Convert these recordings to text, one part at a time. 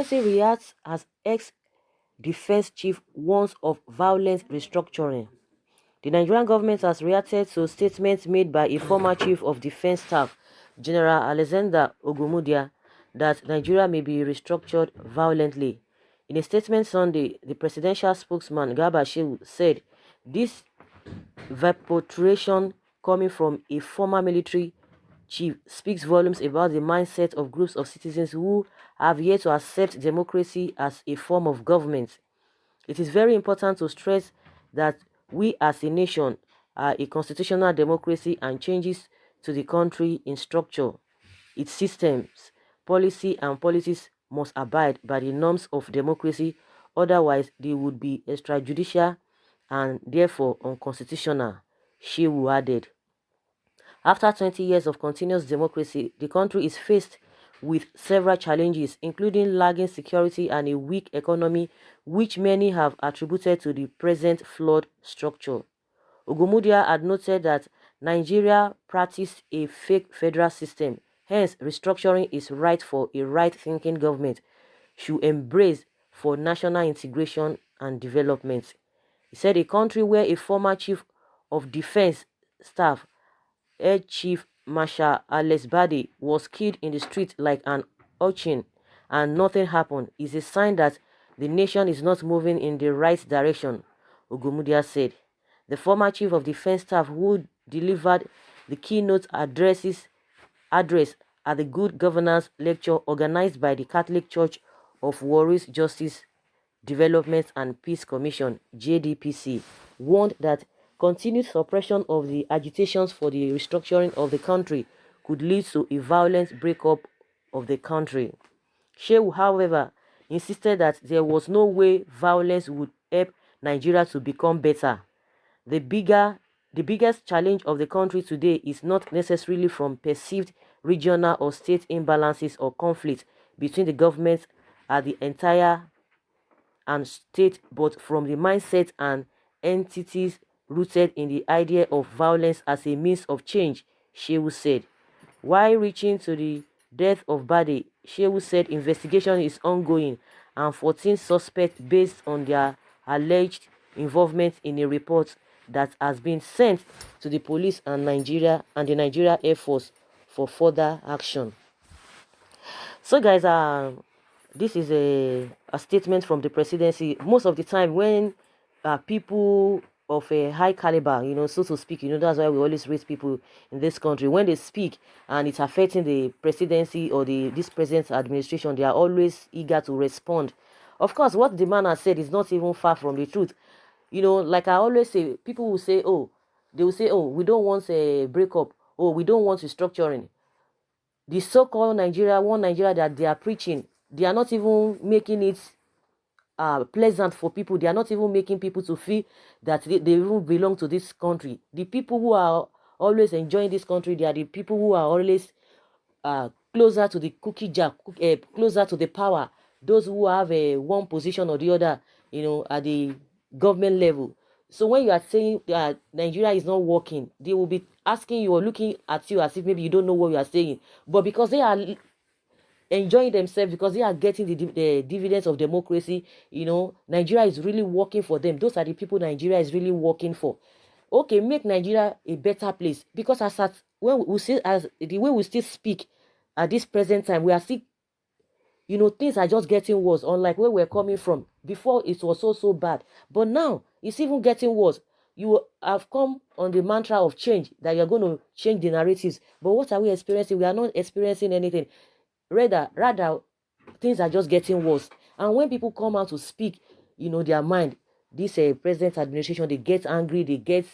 presidency reacts as ex-defense chief warns of violent restructuring. The Nigerian government has reacted to statements made by a former chief of defense staff, General Alexander Ogumudia, that Nigeria may be restructured violently. In a statement Sunday, the presidential spokesman Garba Shehu said this vapotration coming from a former military chief speaks volumes about the mindset of groups of citizens who have yet to accept democracy as a form of government. It is very important to stress that we as a nation are a constitutional democracy, and changes to the country in structure, its systems, policy and policies must abide by the norms of democracy, otherwise they would be extrajudicial and therefore unconstitutional, Shehu added. After 20 years of continuous democracy, the country is faced with several challenges, including lagging security and a weak economy, which many have attributed to the present flawed structure. Ogumudia had noted that Nigeria practiced a fake federal system, hence restructuring is right for a right-thinking government should embrace for national integration and development. He said a country where a former chief of defense staff, Air Chief Marshal Alex Bade, was killed in the street like an urchin and nothing happened is a sign that the nation is not moving in the right direction, Ogumudia said. The former chief of defense staff, who delivered the keynote address at the Good Governance lecture organized by the Catholic Church of Warriors Justice Development and Peace Commission (JDPC), warned that continued suppression of the agitations for the restructuring of the country could lead to a violent breakup of the country. Shehu, however, insisted that there was no way violence would help Nigeria to become better. The biggest challenge of the country today is not necessarily from perceived regional or state imbalances or conflict between the governments at the entire and state, but from the mindset and entities rooted in the idea of violence as a means of change, Shehu said. While reaching to the death of Bade, Shehu said investigation is ongoing and 14 suspects based on their alleged involvement in a report that has been sent to the police and the Nigeria Air Force for further action. So guys, this is a statement from the presidency. Most of the time when people of a high caliber, so to speak, that's why we always raise people in this country, when they speak and it's affecting the presidency or this present administration, they are always eager to respond. Of course, what the man has said is not even far from the truth. Like I always say, people will say, we don't want a breakup, we don't want restructuring. The so-called one Nigeria that they are preaching, they are not even making it pleasant for people. They are not even making people to feel that they even belong to this country. The people who are always enjoying this country, they are the people who are always closer to the cookie jar, closer to the power. Those who have one position or the other, at the government level. So when you are saying that Nigeria is not working, they will be asking you or looking at you as if maybe you don't know what you are saying. But because they are enjoying themselves, because they are getting the dividends of democracy, Nigeria is really working for them. Those are the people Nigeria is really working for. Okay, make Nigeria a better place. Because when we see, as the way we still speak at this present time, we are still, things are just getting worse, unlike where we're coming from. Before, it was so bad, but now it's even getting worse. You have come on the mantra of change, that you're going to change the narratives, but what are we experiencing? We are not experiencing anything. Rather, things are just getting worse. And when people come out to speak, their mind, this present administration, they get angry, they get,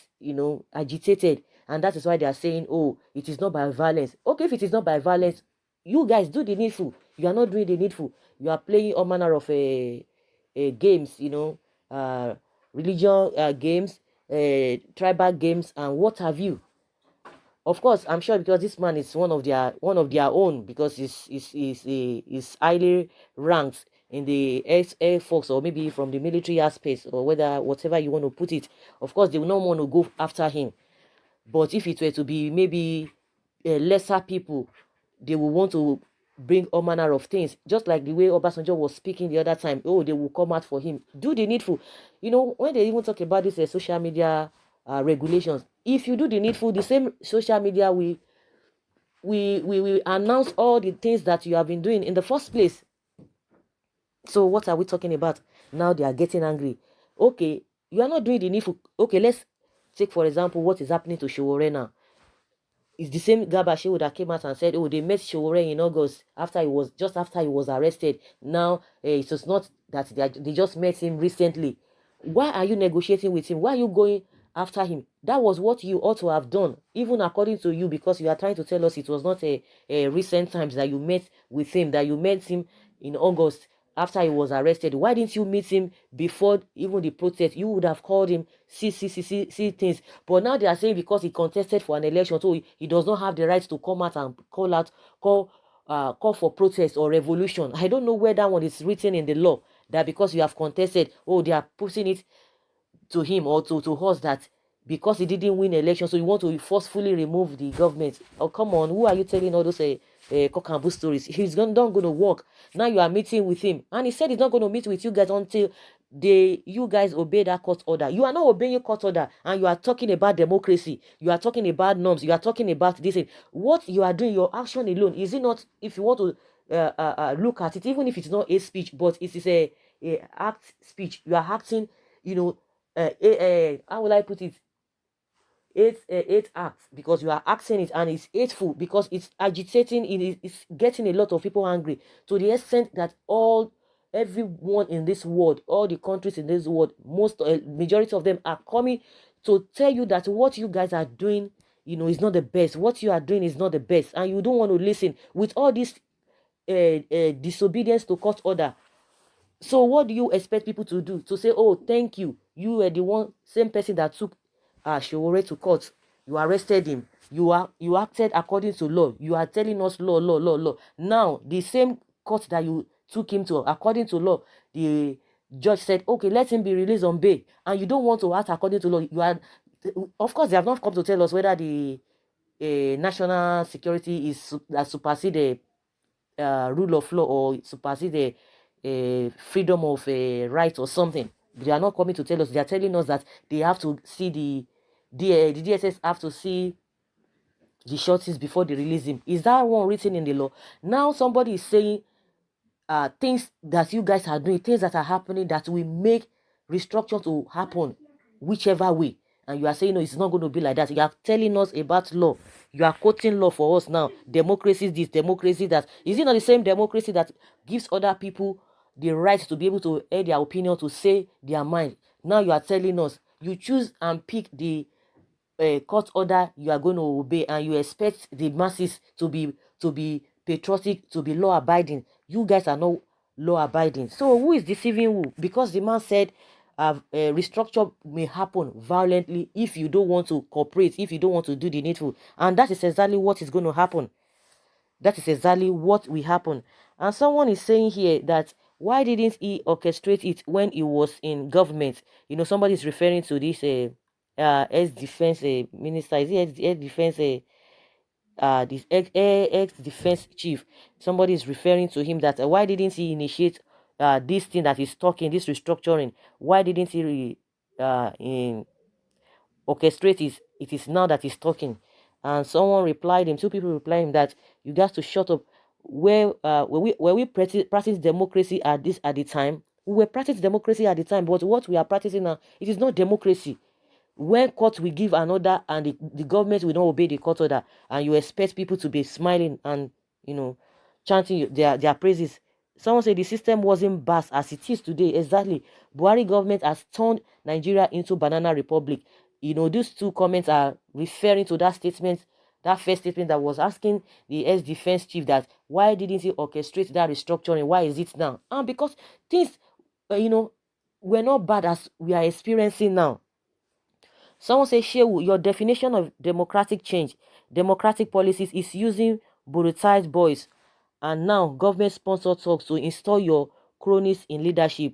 agitated, and that is why they are saying, it is not by violence. Okay, if it is not by violence, you guys do the needful. You are not doing the needful. You are playing all manner of games, religion games, tribal games, and what have you. Of course, I'm sure because this man is one of their own, because he's highly ranked in the Air Force, or maybe from the military aspect, or whatever you want to put it. Of course, they will not want to go after him. But if it were to be maybe lesser people, they will want to bring all manner of things, just like the way Obasanjo was speaking the other time. Oh, they will come out for him. Do the needful. When they even talk about this social media regulations, if you do the needful, the same social media we announce all the things that you have been doing in the first place. So what are we talking about? Now they are getting angry. Okay, you are not doing the needful. Okay, let's take for example what is happening to Sowore now. It's the same Garba Shehu that came out and said, oh, they met Sowore in August just after he was arrested. Now it was not that they just met him recently. Why are you negotiating with him? Why are you going after him? That was what you ought to have done, even according to you, because you are trying to tell us it was not a recent times that you met with him, that you met him in August after he was arrested. Why didn't you meet him before even the protest? You would have called him, see things. But now they are saying because he contested for an election, so he does not have the right to come out and call for protest or revolution. I don't know where that one is written in the law, that because you have contested, oh, they are putting it to him or to us that because he didn't win election, so you want to forcefully remove the government. Oh, come on, who are you telling all those cock and bull stories? He's not going to work. Now you are meeting with him, and he said he's not going to meet with you guys until you guys obey that court order. You are not obeying court order, and you are talking about democracy. You are talking about norms. You are talking about this. What you are doing, your action alone, is it not? If you want to look at it, even if it's not a speech, but it is a act speech, you are acting. How will I put it? Eight acts, because you are acting it, and it's hateful because it's agitating. It's getting a lot of people angry to the extent that everyone in this world, all the countries in this world, majority of them are coming to tell you that what you guys are doing, is not the best. What you are doing is not the best, and you don't want to listen with all this disobedience to court order. So what do you expect people to do? To say, oh, thank you. You were the same person that took Sowore to court. You arrested him. You acted according to law. You are telling us law, law, law, law. Now, the same court that you took him to, according to law, the judge said, okay, let him be released on bail. And you don't want to act according to law. Of course, they have not come to tell us whether the national security is supersede rule of law or supersede freedom of right or something. They are not coming to tell us. They are telling us that they have to see the DSS have to see the shorties before they release him. Is that one written in the law? Now somebody is saying things that you guys are doing, things that are happening that will make restructure to happen whichever way. And you are saying, no, it's not going to be like that. You are telling us about law. You are quoting law for us now. Democracy is this, democracy that. Is it not the same democracy that gives other people the right to be able to air their opinion, to say their mind? Now you are telling us, you choose and pick the court order you are going to obey, and you expect the masses to be patriotic, to be law abiding. You guys are not law abiding. So who is deceiving who? Because the man said restructure may happen violently if you don't want to cooperate, if you don't want to do the needful, and that is exactly what is going to happen. That is exactly what will happen. And someone is saying here that why didn't he orchestrate it when he was in government? Somebody is referring to this ex-defense minister. Is it ex-defense this ex-defense chief? Somebody is referring to him that why didn't he initiate this thing that he's talking, this restructuring? Why didn't he orchestrate it is now that he's talking? And someone replied him, two people replied him that you got to shut up. Where we practice democracy at the time, we were practicing democracy at the time, but what we are practicing now, it is not democracy. When court will give an order and the government will not obey the court order, and you expect people to be smiling and chanting their praises. Someone said the system wasn't vast as it is today. Exactly. Buhari government has turned Nigeria into banana republic. These two comments are referring to that statement, that first statement that was asking the ex-defense chief that why didn't he orchestrate that restructuring? Why is it now? And because things, were not bad as we are experiencing now. Someone says, Shehu, your definition of democratic change, democratic policies is using brutalized boys and now government-sponsored talks to install your cronies in leadership.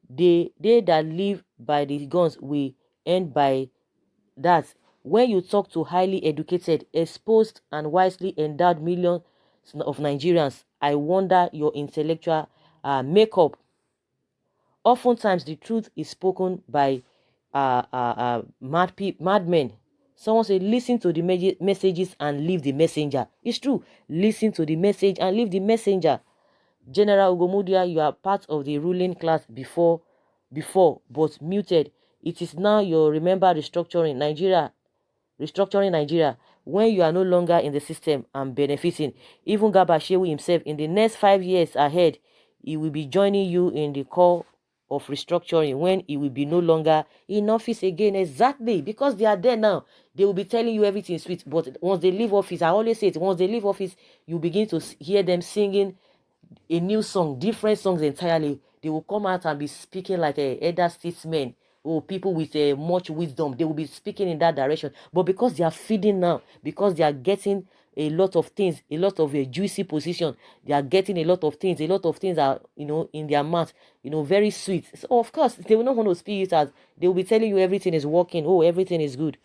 They that live by the guns will end by that. When you talk to highly educated, exposed, and wisely endowed millions of Nigerians, I wonder your intellectual makeup. Oftentimes, the truth is spoken by madmen. Someone say, listen to the messages and leave the messenger. It's true. Listen to the message and leave the messenger. General Ugomudia, you are part of the ruling class before, but muted. It is now your remember restructuring Nigeria when you are no longer in the system and benefiting. Even Garba Shehu himself, in the next 5 years ahead, he will be joining you in the call of restructuring when he will be no longer in office again. Exactly, because they are there now. They will be telling you everything sweet, but once they leave office, I always say it, once they leave office, you begin to hear them singing a new song, different songs entirely. They will come out and be speaking like a elder statesmen or people with much wisdom. They will be speaking in that direction. But because they are feeding now, because they are getting a lot of things, a lot of a juicy position, they are getting a lot of things. A lot of things are, in their mouth, very sweet. So of course, they will not want to speak it as they will be telling you everything is working. Oh, everything is good.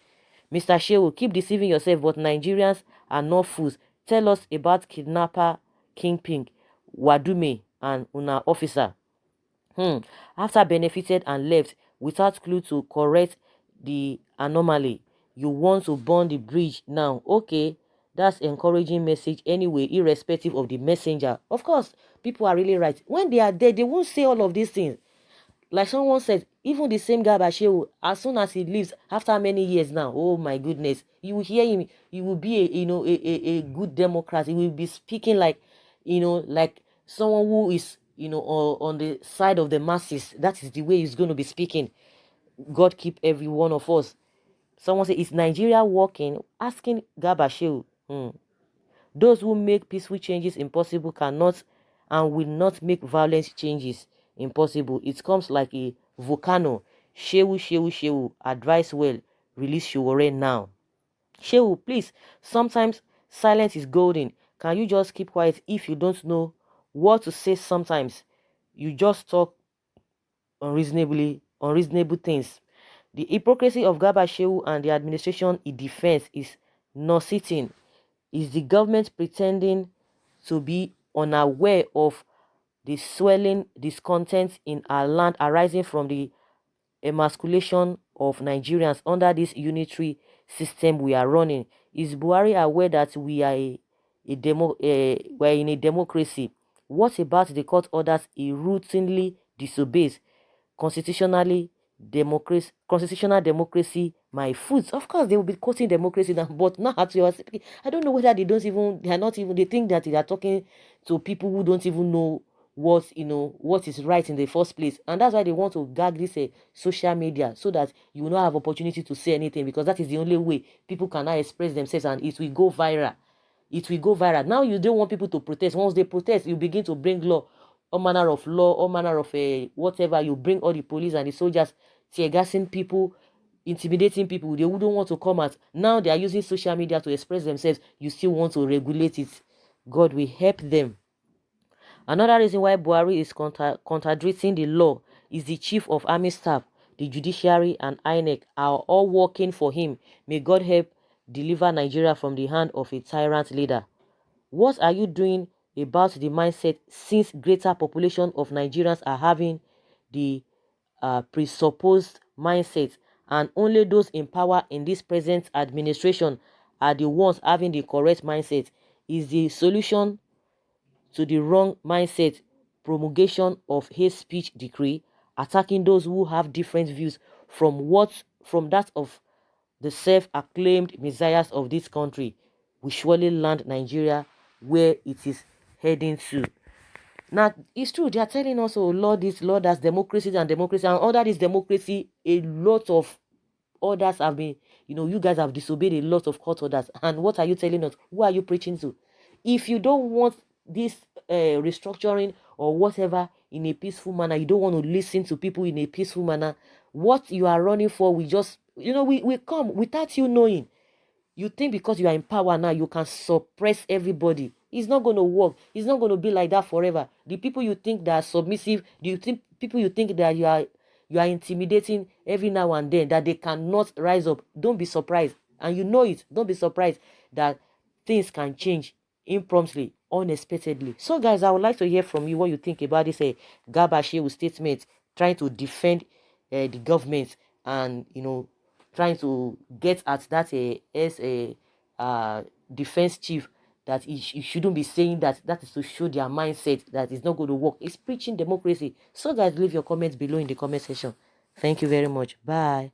Mr. Shehu, keep deceiving yourself, but Nigerians are not fools. Tell us about kidnapper Kingpin, Wadume, and Una officer. After benefited and left without clue to correct the anomaly, you want to burn the bridge now. Okay, that's encouraging message anyway, irrespective of the messenger. Of course, people are really right. When they are there, they won't say all of these things. Like someone said, even the same guy Bashewu, as soon as he leaves after many years now, oh my goodness, you will hear him. He will be a good Democrat. He will be speaking like, like someone who is on the side of the masses. That is the way he's going to be speaking. God keep every one of us. Someone say, is Nigeria working? Asking Gabashew. Those who make peaceful changes impossible cannot and will not make violent changes impossible. It comes like a volcano. Shehu, Shehu, Shehu. Advise well. Release Shewore now. Shehu, please. Sometimes silence is golden. Can you just keep quiet if you don't know what to say sometimes? You just talk unreasonable things. The hypocrisy of Garba Shehu and the administration in defense is not sitting. Is the government pretending to be unaware of the swelling discontent in our land arising from the emasculation of Nigerians under this unitary system we are running? Is Buhari aware that we're in a democracy? What about the court orders he routinely disobeys? Constitutional democracy, my foods. Of course, they will be quoting democracy now, but not at your. I don't know whether they are not even, they think that they are talking to people who don't even know what is right in the first place, and that's why they want to gag this social media so that you will not have opportunity to say anything, because that is the only way people cannot express themselves and it will go viral. It will go viral. Now you don't want people to protest. Once they protest, you begin to bring law, all manner of whatever. You bring all the police and the soldiers, tear gassing people, intimidating people. They wouldn't want to come out. Now they are using social media to express themselves. You still want to regulate it. God will help them. Another reason why Buhari is contradicting the law is the chief of army staff, the judiciary, and INEC are all working for him. May God help deliver Nigeria from the hand of a tyrant leader. What are you doing about the mindset, since greater population of Nigerians are having the presupposed mindset, and only those in power in this present administration are the ones having the correct mindset? Is the solution to the wrong mindset promulgation of hate speech decree, attacking those who have different views from that of the self-acclaimed messiahs of this country? We surely land Nigeria where it is heading to. Now, it's true, they are telling us, oh, Lord this, Lord that's democracy, and under this democracy, a lot of orders have been, you guys have disobeyed a lot of court orders. And what are you telling us? Who are you preaching to? If you don't want this restructuring or whatever in a peaceful manner, you don't want to listen to people in a peaceful manner, what you are running for, we just, we come without you knowing. You think because you are in power now, you can suppress everybody. It's not going to work. It's not going to be like that forever. The people you think that are submissive, people you think that you are intimidating every now and then, that they cannot rise up, don't be surprised. And you know it. Don't be surprised that things can change impromptly, unexpectedly. So, guys, I would like to hear from you what you think about this Garba Shehu statement, trying to defend the government and, trying to get at that as a defense chief, that he shouldn't be saying that. That is to show their mindset that it's not going to work. It's preaching democracy. So, guys, leave your comments below in the comment section. Thank you very much. Bye.